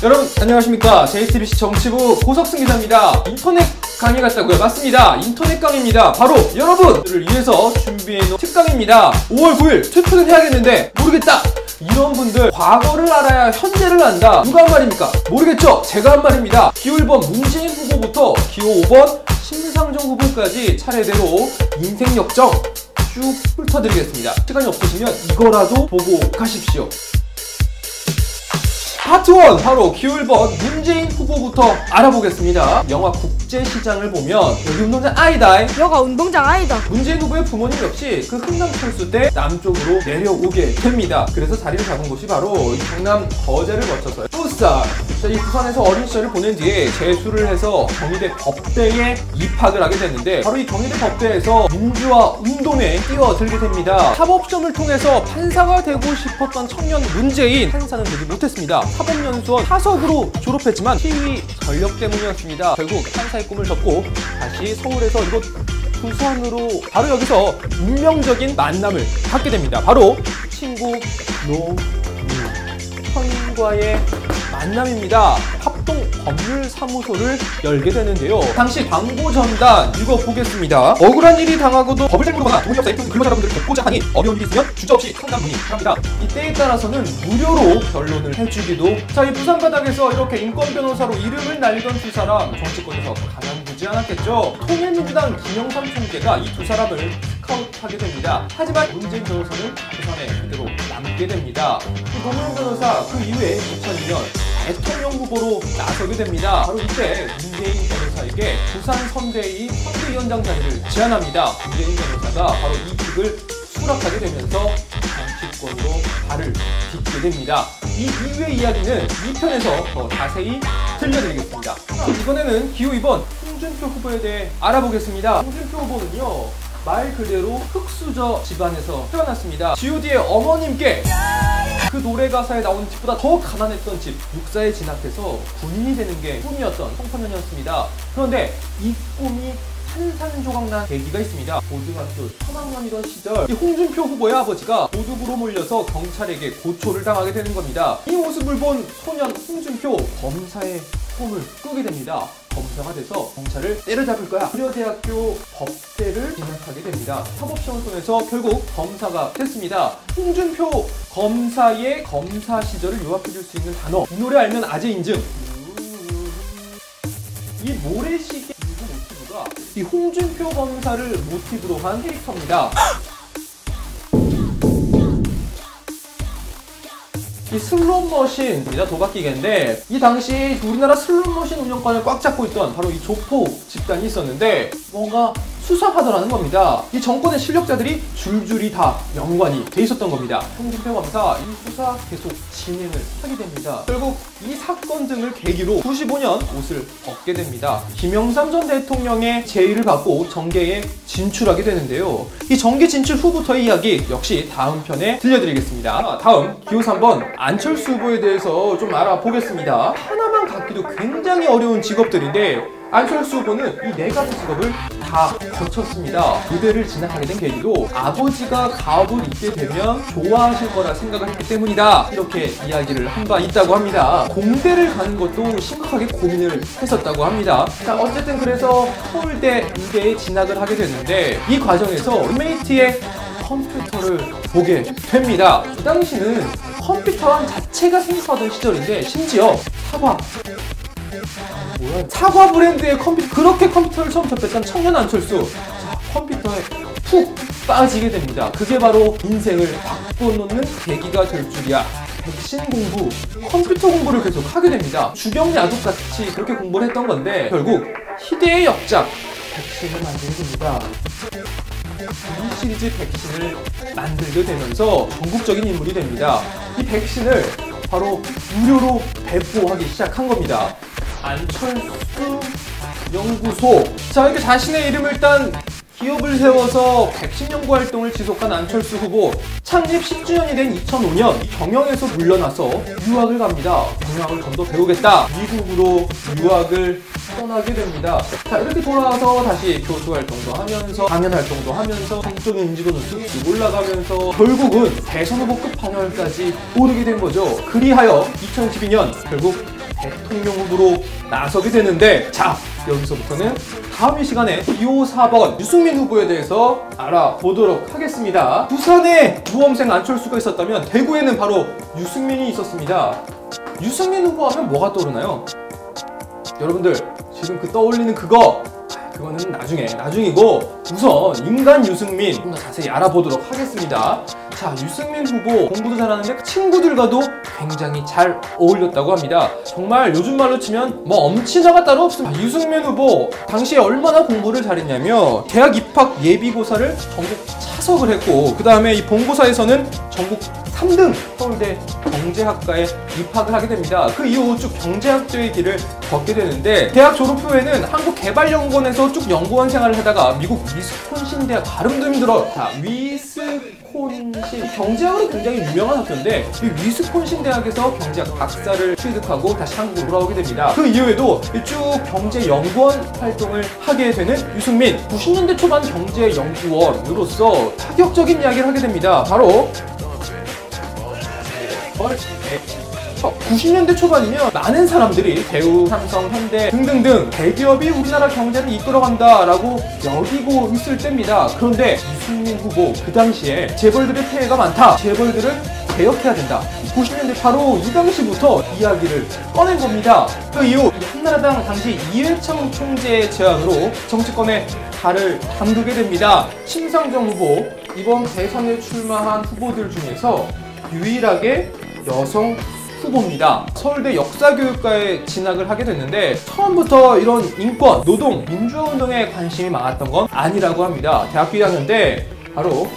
여러분 안녕하십니까. JTBC 정치부 고석승 기자입니다. 인터넷 강의 같다고요? 맞습니다. 인터넷 강의입니다. 바로 여러분들을 위해서 준비해놓은 특강입니다. 5월 9일 투표는 해야겠는데 모르겠다, 이런 분들, 과거를 알아야 현재를 안다. 누가 한 말입니까? 모르겠죠? 제가 한 말입니다. 기호 1번 문재인 후보부터 기호 5번 심상정 후보까지 차례대로 인생 역정 쭉 훑어드리겠습니다. 시간이 없으시면 이거라도 보고 가십시오. 파트 1, 바로 기호 1번 문재인 후보부터 알아보겠습니다. 영화 국제시장을 보면 여기 운동장 아니다, 여가 운동장 아니다. 문재인 후보의 부모님 역시 그 흥남철수 때 남쪽으로 내려오게 됩니다. 그래서 자리를 잡은 곳이 바로 이 경남 거제를 거쳐서 부산. 자, 이 부산에서 어린 시절을 보낸 뒤에 재수를 해서 경희대 법대에 입학을 하게 됐는데, 바로 이 경희대 법대에서 민주화 운동에 뛰어들게 됩니다. 사법시험을 통해서 판사가 되고 싶었던 청년 문재인, 판사는 되지 못했습니다. 사법연수원 사석으로 졸업했지만 시위 전력 때문이었습니다. 결국 판사의 꿈을 접고 다시 서울에서 이곳 부산으로, 바로 여기서 운명적인 만남을 갖게 됩니다. 바로 친구 노무현과의 만남입니다. 합동법률사무소를 열게 되는데요. 당시 광고 전단 읽어보겠습니다. 억울한 일이 당하고도 법을 잘못 보거나 돈이 없어 예쁜 근로자분들을 돕고자 하니 어려운 일이 있으면 주저없이 상담 문의합니다. 이때에 따라서는 무료로 변론을 해주기도. 자, 이 부산 바닥에서 이렇게 인권 변호사로 이름을 날리던 두 사람, 정치권에서 가만두지 않았겠죠. 통일민주당 김영삼 총재가 이 두 사람을 스카우트하게 됩니다. 하지만 문재인 변호사는 부산에 그대로 남게 됩니다. 이 노무현 변호사 그 이후에 2002년 대통령 후보로 나서게 됩니다. 바로 이때 문재인 변호사에게 부산 선대위 선대위원장 자리를 제안합니다. 문재인 변호사가 바로 이 직을 수락하게 되면서 정치권으로 발을 딛게 됩니다. 이 이후의 이야기는 2편에서 더 자세히 들려드리겠습니다. 이번에는 기호 2번 홍준표 후보에 대해 알아보겠습니다. 홍준표 후보는요, 말 그대로 흙수저 집안에서 태어났습니다. G.O.D의 어머님께 그 노래 가사에 나오는 집보다 더 가난했던 집, 육사에 진학해서 군인이 되는 게 꿈이었던 청소년이었습니다. 그런데 이 꿈이 산산조각난 계기가 있습니다. 고등학교 3학년이던 시절, 이 홍준표 후보의 아버지가 도둑으로 몰려서 경찰에게 고초를 당하게 되는 겁니다. 이 모습을 본 소년 홍준표, 검사의 꿈을 꾸게 됩니다. 검사가 돼서 경찰을 때려잡을 거야. 고려대학교 법대를 진학하게 됩니다. 사법시험을 통해서 결국 검사가 됐습니다. 홍준표 검사의 검사 시절을 요약해줄 수 있는 단어, 이 노래 알면 아재 인증. 이 모래시계 모티브가 이 홍준표 검사를 모티브로 한 캐릭터입니다. 이 슬롯머신입니다. 도박기계인데, 이 당시 우리나라 슬롯머신 운영권을 꽉 잡고 있던 바로 이 조폭 집단이 있었는데 뭔가 수상하더라는 겁니다. 이 정권의 실력자들이 줄줄이 다 연관이 돼 있었던 겁니다. 홍준표 검사 이 수사 계속 진행을 하게 됩니다. 결국 이 사건 등을 계기로 95년 옷을 벗게 됩니다. 김영삼 전 대통령의 제의를 받고 정계에 진출하게 되는데요. 이 정계 진출 후부터의 이야기 역시 다음 편에 들려드리겠습니다. 다음 기호 3번 안철수 후보에 대해서 좀 알아보겠습니다. 하나만 갖기도 굉장히 어려운 직업들인데, 안철수 후보는 이 4가지 직업을 다 거쳤습니다. 의대를 진학하게 된 계기도 아버지가 가업을 입게 되면 좋아하실 거라 생각을 했기 때문이다, 이렇게 이야기를 한 바 있다고 합니다. 공대를 가는 것도 심각하게 고민을 했었다고 합니다. 자, 어쨌든 그래서 서울대 의대에 진학을 하게 됐는데, 이 과정에서 룸메이트의 컴퓨터를 보게 됩니다. 이 당시는 컴퓨터랑 자체가 생소하던 시절인데, 심지어 사과 브랜드의 컴퓨터, 그렇게 컴퓨터를 처음 접했던 청년 안철수, 자, 컴퓨터에 푹 빠지게 됩니다. 그게 바로 인생을 바꿔놓는 계기가 될 줄이야. 백신 공부, 컴퓨터 공부를 계속 하게 됩니다. 주경야독같이 그렇게 공부를 했던 건데, 결국 희대의 역작 백신을 만들게 됩니다. 이 시리즈 백신을 만들게 되면서 전국적인 인물이 됩니다. 이 백신을 바로 무료로 배포하기 시작한 겁니다. 안철수 연구소. 자, 이렇게 자신의 이름을 딴 기업을 세워서 백신 연구 활동을 지속한 안철수 후보. 창립 10주년이 된 2005년 경영에서 물러나서 유학을 갑니다. 경영학을 좀 더 배우겠다. 미국으로 유학을 떠나게 됩니다. 자, 이렇게 돌아와서 다시 교수 활동도 하면서 강연 활동도 하면서 정적인 인지도는 쑥쑥 올라가면서 결국은 대선 후보급 반열까지 오르게 된 거죠. 그리하여 2012년 결국 대통령 후보로 나서게 되는데, 자, 여기서부터는 다음 이 시간에 2호 4번 유승민 후보에 대해서 알아보도록 하겠습니다. 부산에 모험생 안철수가 있었다면 대구에는 바로 유승민이 있었습니다. 유승민 후보 하면 뭐가 떠오르나요? 여러분들 지금 그 떠올리는 그거는 나중이고, 우선 인간 유승민 좀 더 자세히 알아보도록 하겠습니다. 자, 유승민 후보 공부도 잘하는데 친구들과도 굉장히 잘 어울렸다고 합니다. 정말 요즘 말로 치면 뭐 엄친아가 따로 없습니다. 유승민 후보 당시에 얼마나 공부를 잘했냐면 대학 입학 예비고사를 전국 차석을 했고, 그 다음에 이 본고사에서는 전국 3등 서울대 경제학과에 입학을 하게 됩니다. 그 이후 쭉 경제학도의 길을 걷게 되는데, 대학 졸업 후에는 한국개발연구원에서 쭉 연구원 생활을 하다가 미국 위스콘신 대학, 발음도 힘들어. 자, 위스콘신 경제학으로 굉장히 유명한 학교인데, 이 위스콘신 대학에서 경제학 박사를 취득하고 다시 한국으로 돌아오게 됩니다. 그 이후에도 쭉 경제연구원 활동을 하게 되는 유승민. 90년대 초반 경제연구원으로서 파격적인 이야기를 하게 됩니다. 바로 90년대 초반이면 많은 사람들이 대우, 삼성, 현대 등등등 대기업이 우리나라 경제를 이끌어간다라고 여기고 있을 때입니다. 그런데 유승민 후보 그 당시에 재벌들의 폐해가 많다, 재벌들을 개혁해야 된다, 90년대 바로 이 당시부터 이야기를 꺼낸 겁니다. 그 이후 한나라당 당시 이회창 총재의 제안으로 정치권에 발을 담그게 됩니다. 심상정 후보, 이번 대선에 출마한 후보들 중에서 유일하게 여성 후보입니다. 서울대 역사교육과에 진학을 하게 됐는데, 처음부터 이런 인권, 노동, 민주화운동에 관심이 많았던 건 아니라고 합니다. 대학교 2학년 때 바로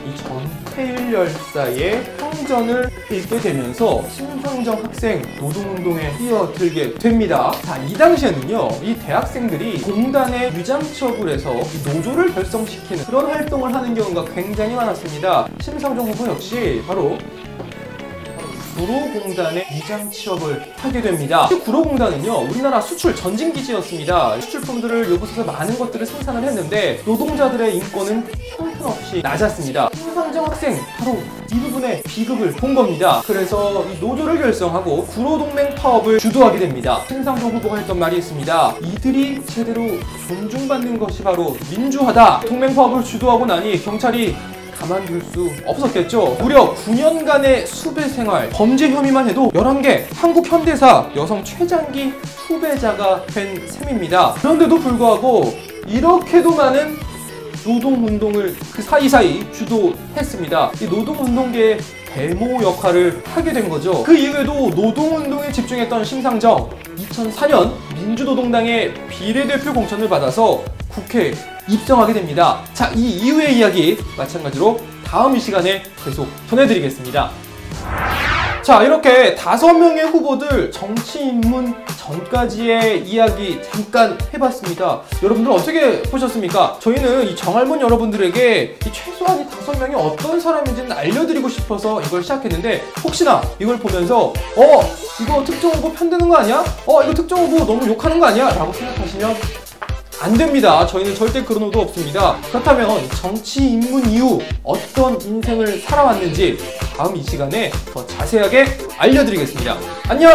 이 전태일 열사의 형전을 읽게 되면서 심상정 학생 노동운동에 뛰어들게 됩니다. 자, 이 당시에는요, 이 대학생들이 공단에 위장취업을 해서 이 노조를 결성시키는 그런 활동을 하는 경우가 굉장히 많았습니다. 심상정 후보 역시 바로 구로공단에 위장 취업을 하게 됩니다. 구로공단은요, 우리나라 수출 전진기지였습니다. 수출품들을 요구해서 많은 것들을 생산을 했는데 노동자들의 인권은 형편없이 낮았습니다. 심상정 학생 바로 이 부분에 비극을 본 겁니다. 그래서 이 노조를 결성하고 구로동맹 파업을 주도하게 됩니다. 심상정 후보가 했던 말이 있습니다. 이들이 제대로 존중받는 것이 바로 민주화다. 동맹 파업을 주도하고 나니 경찰이 가만둘 수 없었겠죠. 무려 9년간의 수배 생활, 범죄 혐의만 해도 11개, 한국 현대사 여성 최장기 후배자가 된 셈입니다. 그런데도 불구하고 이렇게도 많은 노동운동을 그 사이사이 주도했습니다. 이 노동운동계의 데모 역할을 하게 된 거죠. 그 이후에도 노동운동에 집중했던 심상정, 2004년 민주노동당의 비례대표 공천을 받아서 국회에 입성하게 됩니다. 자, 이 이후의 이야기 마찬가지로 다음 이 시간에 계속 전해드리겠습니다. 자, 이렇게 5명의 후보들 정치 입문 전까지의 이야기 잠깐 해봤습니다. 여러분들 어떻게 보셨습니까? 저희는 이 정할몬 여러분들에게 이 최소한 이 5명이 어떤 사람인지는 알려드리고 싶어서 이걸 시작했는데, 혹시나 이걸 보면서 이거 특정 후보 편드는 거 아니야? 이거 특정 후보 너무 욕하는 거 아니야? 라고 생각하시면 안 됩니다. 저희는 절대 그런 의도 없습니다. 그렇다면 정치 입문 이후 어떤 인생을 살아왔는지 다음 이 시간에 더 자세하게 알려드리겠습니다. 안녕!